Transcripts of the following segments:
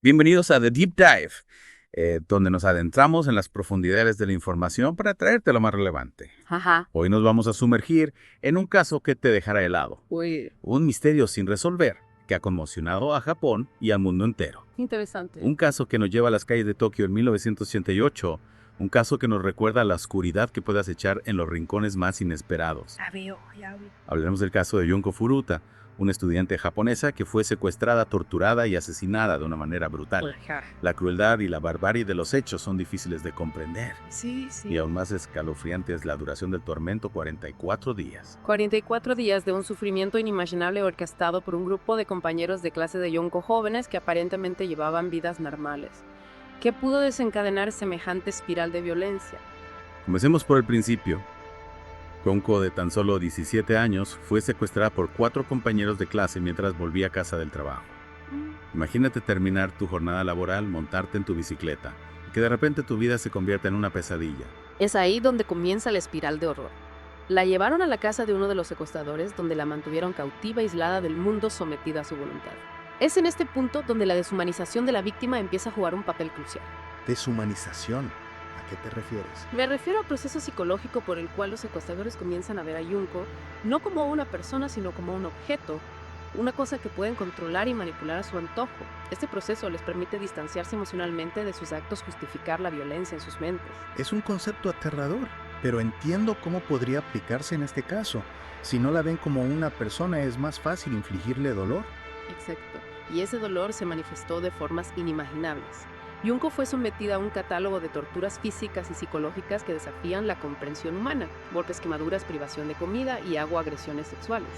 Bienvenidos a The Deep Dive, donde nos adentramos en las profundidades de la información para traerte lo más relevante. Ajá. Hoy nos vamos a sumergir en un caso que te dejará helado. Uy, Un misterio sin resolver que ha conmocionado a Japón y al mundo entero. interesante. Un caso que nos lleva a las calles de Tokio en 1988. Un caso que nos recuerda la oscuridad que puede acechar en los rincones más inesperados. Ya veo. Hablaremos del caso de Junko Furuta, una estudiante japonesa que fue secuestrada, torturada y asesinada de una manera brutal. Ajá. La crueldad y la barbarie de los hechos son difíciles de comprender. Sí. Y aún más escalofriante es la duración del tormento, 44 días. 44 días de un sufrimiento inimaginable orquestado por un grupo de compañeros de clase de Yonko jóvenes que aparentemente llevaban vidas normales. ¿Qué pudo desencadenar semejante espiral de violencia? Comencemos por el principio. Junko, de tan solo 17 años, fue secuestrada por 4 compañeros de clase mientras volvía a casa del trabajo. Imagínate terminar tu jornada laboral, montarte en tu bicicleta, y que de repente tu vida se convierta en una pesadilla. Es ahí donde comienza la espiral de horror. La llevaron a la casa de uno de los secuestradores, donde la mantuvieron cautiva, aislada del mundo, sometida a su voluntad. Es en este punto donde la deshumanización de la víctima empieza a jugar un papel crucial. ¿Deshumanización? ¿A qué te refieres? Me refiero al proceso psicológico por el cual los secuestradores comienzan a ver a Junko no como una persona, sino como un objeto, una cosa que pueden controlar y manipular a su antojo. Este proceso les permite distanciarse emocionalmente de sus actos, justificar la violencia en sus mentes. Es un concepto aterrador, pero entiendo cómo podría aplicarse en este caso. Si no la ven como una persona, es más fácil infligirle dolor. Exacto. Y ese dolor se manifestó de formas inimaginables. Junko fue sometida a un catálogo de torturas físicas y psicológicas que desafían la comprensión humana: golpes, quemaduras, privación de comida y agresiones sexuales.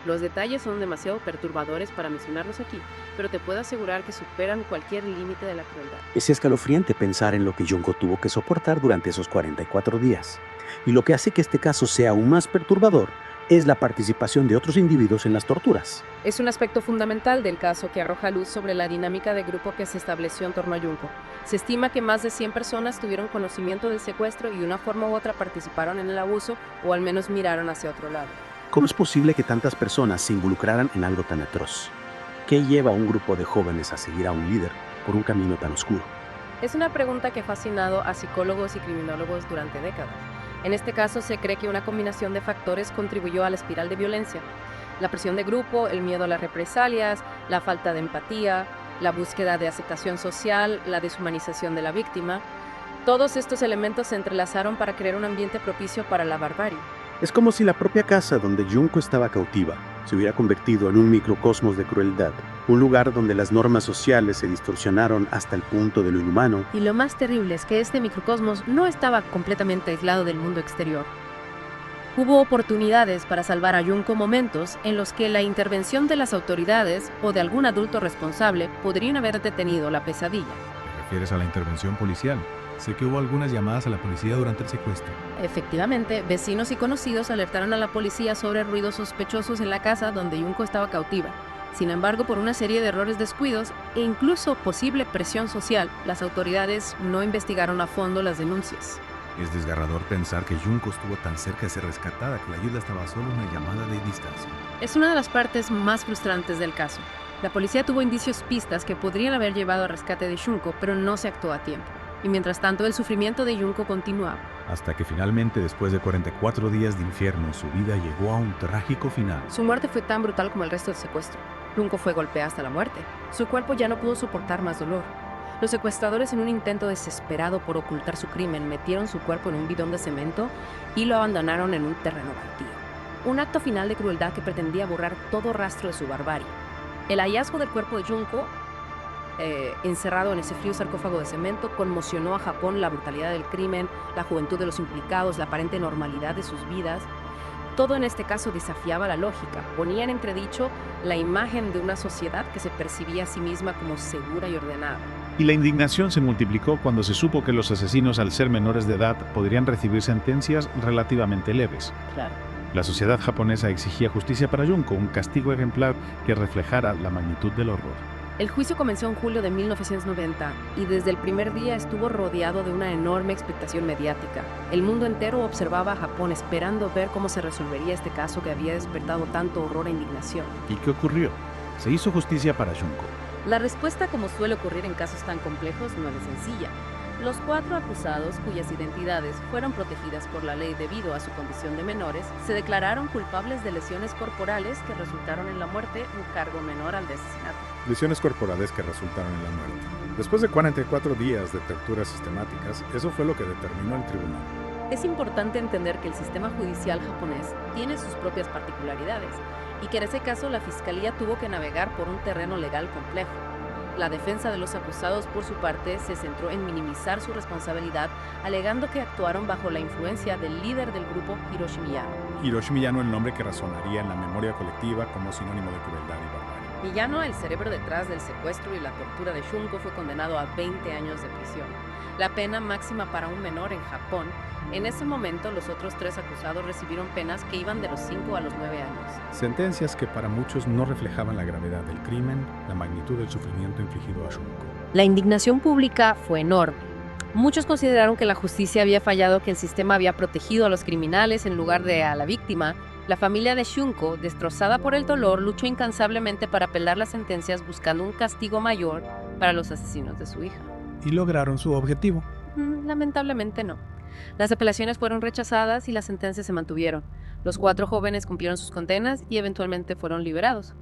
Los detalles son demasiado perturbadores para mencionarlos aquí, pero te puedo asegurar que superan cualquier límite de la crueldad. Es escalofriante pensar en lo que Junko tuvo que soportar durante esos 44 días. Y lo que hace que este caso sea aún más perturbador es la participación de otros individuos en las torturas. Es un aspecto fundamental del caso que arroja luz sobre la dinámica de grupo que se estableció en torno a Junko. Se estima que más de 100 personas tuvieron conocimiento del secuestro y de una forma u otra participaron en el abuso o al menos miraron hacia otro lado. ¿Cómo es posible que tantas personas se involucraran en algo tan atroz? ¿Qué lleva a un grupo de jóvenes a seguir a un líder por un camino tan oscuro? Es una pregunta que ha fascinado a psicólogos y criminólogos durante décadas. En este caso, se cree que una combinación de factores contribuyó a la espiral de violencia. La presión de grupo, el miedo a las represalias, la falta de empatía, la búsqueda de aceptación social, la deshumanización de la víctima. Todos estos elementos se entrelazaron para crear un ambiente propicio para la barbarie. Es como si la propia casa donde Junko estaba cautiva se hubiera convertido en un microcosmos de crueldad, un lugar donde las normas sociales se distorsionaron hasta el punto de lo inhumano. Y lo más terrible es que este microcosmos no estaba completamente aislado del mundo exterior. Hubo oportunidades para salvar a Junko, momentos en los que la intervención de las autoridades o de algún adulto responsable podrían haber detenido la pesadilla. ¿Te refieres a la intervención policial? Sé que hubo algunas llamadas a la policía durante el secuestro. Efectivamente, vecinos y conocidos alertaron a la policía sobre ruidos sospechosos en la casa donde Junko estaba cautiva. Sin embargo, por una serie de errores, descuidos e incluso posible presión social, las autoridades no investigaron a fondo las denuncias. Es desgarrador pensar que Junko estuvo tan cerca de ser rescatada que la ayuda estaba solo a una llamada de distancia. Es una de las partes más frustrantes del caso. La policía tuvo indicios, pistas que podrían haber llevado al rescate de Junko, pero no se actuó a tiempo. Y mientras tanto, el sufrimiento de Junko continuaba. Hasta que finalmente, después de 44 días de infierno, su vida llegó a un trágico final. Su muerte fue tan brutal como el resto del secuestro. Junko fue golpeada hasta la muerte. Su cuerpo ya no pudo soportar más dolor. Los secuestradores, en un intento desesperado por ocultar su crimen, metieron su cuerpo en un bidón de cemento y lo abandonaron en un terreno baldío. Un acto final de crueldad que pretendía borrar todo rastro de su barbarie. El hallazgo del cuerpo de Junko, encerrado en ese frío sarcófago de cemento, conmocionó a Japón. La brutalidad del crimen, la juventud de los implicados, la aparente normalidad de sus vidas. Todo en este caso desafiaba la lógica, ponía en entredicho la imagen de una sociedad que se percibía a sí misma como segura y ordenada. Y la indignación se multiplicó cuando se supo que los asesinos, al ser menores de edad, podrían recibir sentencias relativamente leves. Claro. La sociedad japonesa exigía justicia para Junko, un castigo ejemplar que reflejara la magnitud del horror. El juicio comenzó en julio de 1990 y desde el primer día estuvo rodeado de una enorme expectación mediática. El mundo entero observaba a Japón esperando ver cómo se resolvería este caso que había despertado tanto horror e indignación. ¿Y qué ocurrió? Se hizo justicia para Junko. La respuesta, como suele ocurrir en casos tan complejos, no es sencilla. Los 4 acusados, cuyas identidades fueron protegidas por la ley debido a su condición de menores, se declararon culpables de lesiones corporales que resultaron en la muerte, un cargo menor al de asesinato. Lesiones corporales que resultaron en la muerte. Después de 44 días de torturas sistemáticas, eso fue lo que determinó el tribunal. Es importante entender que el sistema judicial japonés tiene sus propias particularidades y que en ese caso la fiscalía tuvo que navegar por un terreno legal complejo. La defensa de los acusados, por su parte, se centró en minimizar su responsabilidad, alegando que actuaron bajo la influencia del líder del grupo, Hiroshi Miyano. Hiroshi Miyano, el nombre que resonaría en la memoria colectiva como sinónimo de crueldad y barbarie. Miyano, el cerebro detrás del secuestro y la tortura de Shunko, fue condenado a 20 años de prisión, la pena máxima para un menor en Japón. En ese momento, los otros 3 acusados recibieron penas que iban de los 5 a los 9 años. Sentencias que para muchos no reflejaban la gravedad del crimen, la magnitud del sufrimiento infligido a Shunko. La indignación pública fue enorme. Muchos consideraron que la justicia había fallado, que el sistema había protegido a los criminales en lugar de a la víctima. La familia de Shunko, destrozada por el dolor, luchó incansablemente para apelar las sentencias buscando un castigo mayor para los asesinos de su hija. ¿Y lograron su objetivo? Lamentablemente no. Las apelaciones fueron rechazadas y las sentencias se mantuvieron. Los 4 jóvenes cumplieron sus condenas y eventualmente fueron liberados.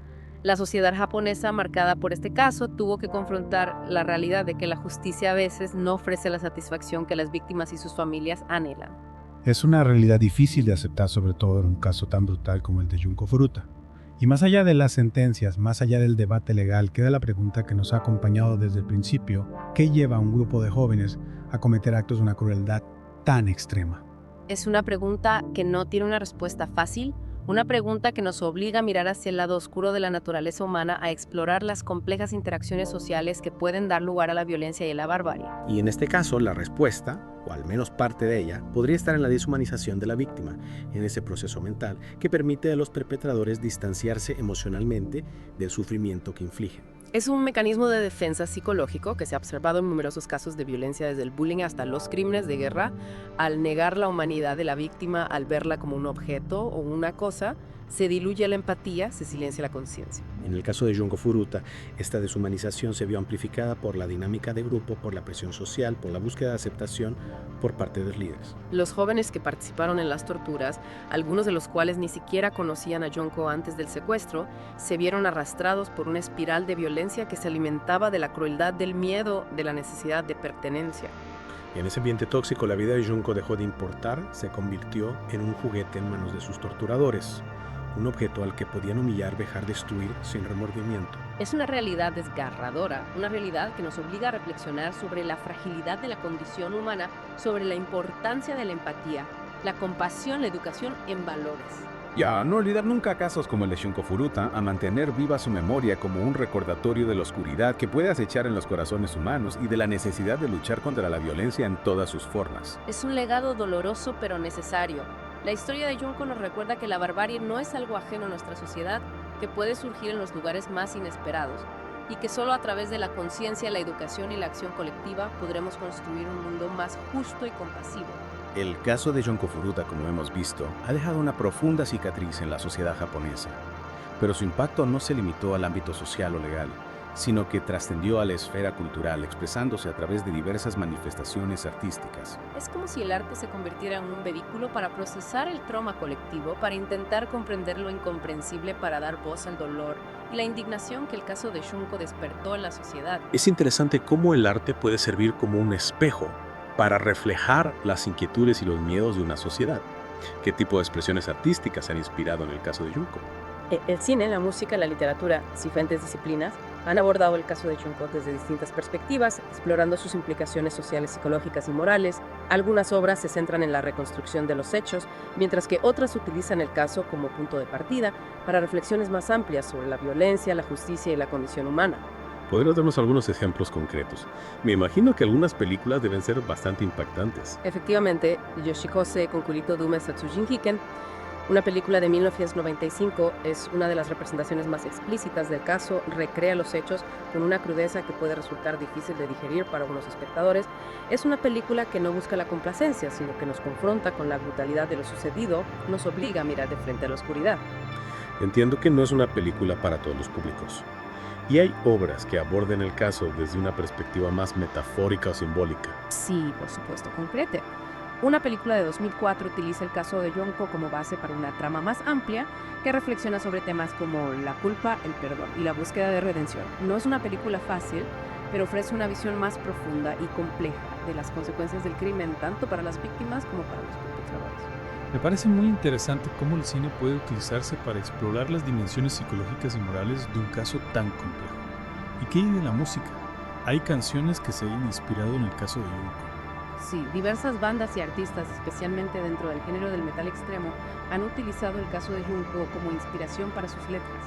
La sociedad japonesa, marcada por este caso, tuvo que confrontar la realidad de que la justicia a veces no ofrece la satisfacción que las víctimas y sus familias anhelan. Es una realidad difícil de aceptar, sobre todo en un caso tan brutal como el de Junko Furuta. Y más allá de las sentencias, más allá del debate legal, queda la pregunta que nos ha acompañado desde el principio: ¿qué lleva a un grupo de jóvenes a cometer actos de una crueldad tan extrema? Es una pregunta que no tiene una respuesta fácil, una pregunta que nos obliga a mirar hacia el lado oscuro de la naturaleza humana, a explorar las complejas interacciones sociales que pueden dar lugar a la violencia y a la barbarie. Y en este caso, la respuesta, o al menos parte de ella, podría estar en la deshumanización de la víctima, en ese proceso mental que permite a los perpetradores distanciarse emocionalmente del sufrimiento que infligen. Es un mecanismo de defensa psicológico que se ha observado en numerosos casos de violencia, desde el bullying hasta los crímenes de guerra. Al negar la humanidad de la víctima, al verla como un objeto o una cosa, se diluye la empatía, se silencia la conciencia. En el caso de Junko Furuta, esta deshumanización se vio amplificada por la dinámica de grupo, por la presión social, por la búsqueda de aceptación por parte de los líderes. Los jóvenes que participaron en las torturas, algunos de los cuales ni siquiera conocían a Junko antes del secuestro, se vieron arrastrados por una espiral de violencia que se alimentaba de la crueldad, del miedo, de la necesidad de pertenencia. Y en ese ambiente tóxico, la vida de Junko dejó de importar, se convirtió en un juguete en manos de sus torturadores. Un objeto al que podían humillar, vejar, destruir sin remordimiento. Es una realidad desgarradora, una realidad que nos obliga a reflexionar sobre la fragilidad de la condición humana, sobre la importancia de la empatía, la compasión, la educación en valores. Y a no olvidar nunca casos como el de Shunko Furuta, a mantener viva su memoria como un recordatorio de la oscuridad que puede acechar en los corazones humanos y de la necesidad de luchar contra la violencia en todas sus formas. Es un legado doloroso pero necesario. La historia de Junko nos recuerda que la barbarie no es algo ajeno a nuestra sociedad, que puede surgir en los lugares más inesperados, y que solo a través de la conciencia, la educación y la acción colectiva podremos construir un mundo más justo y compasivo. El caso de Junko Furuta, como hemos visto, ha dejado una profunda cicatriz en la sociedad japonesa, pero su impacto no se limitó al ámbito social o legal, sino que trascendió a la esfera cultural, expresándose a través de diversas manifestaciones artísticas. Es como si el arte se convirtiera en un vehículo para procesar el trauma colectivo, para intentar comprender lo incomprensible, para dar voz al dolor y la indignación que el caso de Shunko despertó en la sociedad. Es interesante cómo el arte puede servir como un espejo para reflejar las inquietudes y los miedos de una sociedad. ¿Qué tipo de expresiones artísticas han inspirado en el caso de Junko? El cine, la música, la literatura, diferentes disciplinas han abordado el caso de Junko desde distintas perspectivas, explorando sus implicaciones sociales, psicológicas y morales. Algunas obras se centran en la reconstrucción de los hechos, mientras que otras utilizan el caso como punto de partida para reflexiones más amplias sobre la violencia, la justicia y la condición humana. ¿Podrías darnos algunos ejemplos concretos? Me imagino que algunas películas deben ser bastante impactantes. Efectivamente, Yoshikose Konkurito Dume Satsujin Hiken, una película de 1995, es una de las representaciones más explícitas del caso. Recrea los hechos con una crudeza que puede resultar difícil de digerir para algunos espectadores. Es una película que no busca la complacencia, sino que nos confronta con la brutalidad de lo sucedido, nos obliga a mirar de frente a la oscuridad. Entiendo que no es una película para todos los públicos. ¿Y hay obras que aborden el caso desde una perspectiva más metafórica o simbólica? Sí, por supuesto, concrete. Una película de 2004 utiliza el caso de Junko como base para una trama más amplia que reflexiona sobre temas como la culpa, el perdón y la búsqueda de redención. No es una película fácil, pero ofrece una visión más profunda y compleja de las consecuencias del crimen, tanto para las víctimas como para los perpetradores. Me parece muy interesante cómo el cine puede utilizarse para explorar las dimensiones psicológicas y morales de un caso tan complejo. ¿Y qué hay de la música? Hay canciones que se hayan inspirado en el caso de Junko. Sí, diversas bandas y artistas, especialmente dentro del género del metal extremo, han utilizado el caso de Junko como inspiración para sus letras.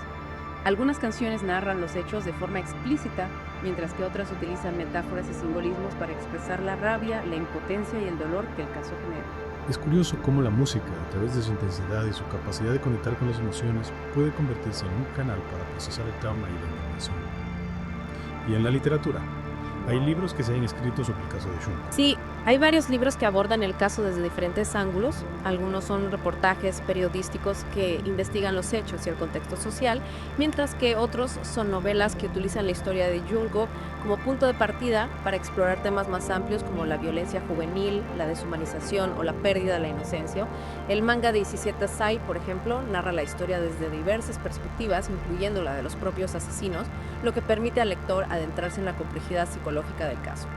Algunas canciones narran los hechos de forma explícita, mientras que otras utilizan metáforas y simbolismos para expresar la rabia, la impotencia y el dolor que el caso genera. Es curioso cómo la música, a través de su intensidad y su capacidad de conectar con las emociones, puede convertirse en un canal para procesar el trauma y la indignación. Y en la literatura, hay libros que se han escrito sobre el caso de Junko. Sí, hay varios libros que abordan el caso desde diferentes ángulos. Algunos son reportajes periodísticos que investigan los hechos y el contexto social, mientras que otros son novelas que utilizan la historia de Junko como punto de partida para explorar temas más amplios como la violencia juvenil, la deshumanización o la pérdida de la inocencia. El manga 17 Sai, por ejemplo, narra la historia desde diversas perspectivas, incluyendo la de los propios asesinos, lo que permite al lector adentrarse en la complejidad psicológica del caso.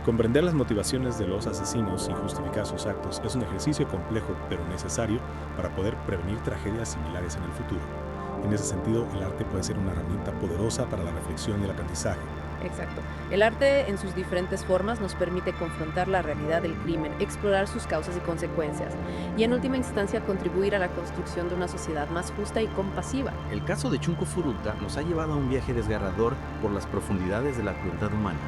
Comprender las motivaciones de los asesinos sin justificar sus actos es un ejercicio complejo pero necesario para poder prevenir tragedias similares en el futuro. En ese sentido, el arte puede ser una herramienta poderosa para la reflexión y el aprendizaje. Exacto. El arte en sus diferentes formas nos permite confrontar la realidad del crimen, explorar sus causas y consecuencias, y en última instancia contribuir a la construcción de una sociedad más justa y compasiva. El caso de Junko Furuta nos ha llevado a un viaje desgarrador por las profundidades de la crueldad humana.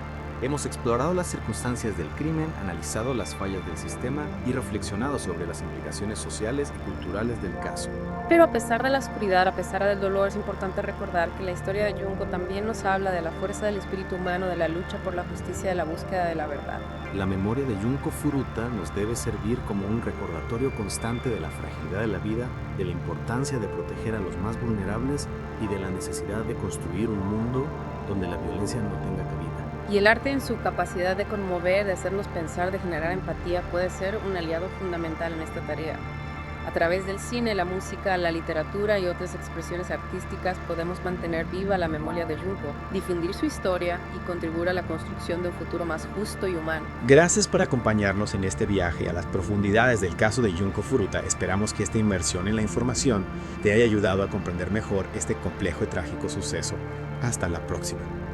Hemos explorado las circunstancias del crimen, analizado las fallas del sistema y reflexionado sobre las implicaciones sociales y culturales del caso. Pero a pesar de la oscuridad, a pesar del dolor, es importante recordar que la historia de Junko también nos habla de la fuerza del espíritu humano, de la lucha por la justicia, de la búsqueda de la verdad. La memoria de Junko Furuta nos debe servir como un recordatorio constante de la fragilidad de la vida, de la importancia de proteger a los más vulnerables y de la necesidad de construir un mundo donde la violencia no tenga cabida. Y el arte en su capacidad de conmover, de hacernos pensar, de generar empatía, puede ser un aliado fundamental en esta tarea. A través del cine, la música, la literatura y otras expresiones artísticas podemos mantener viva la memoria de Junko, difundir su historia y contribuir a la construcción de un futuro más justo y humano. Gracias por acompañarnos en este viaje a las profundidades del caso de Junko Furuta. Esperamos que esta inmersión en la información te haya ayudado a comprender mejor este complejo y trágico suceso. Hasta la próxima.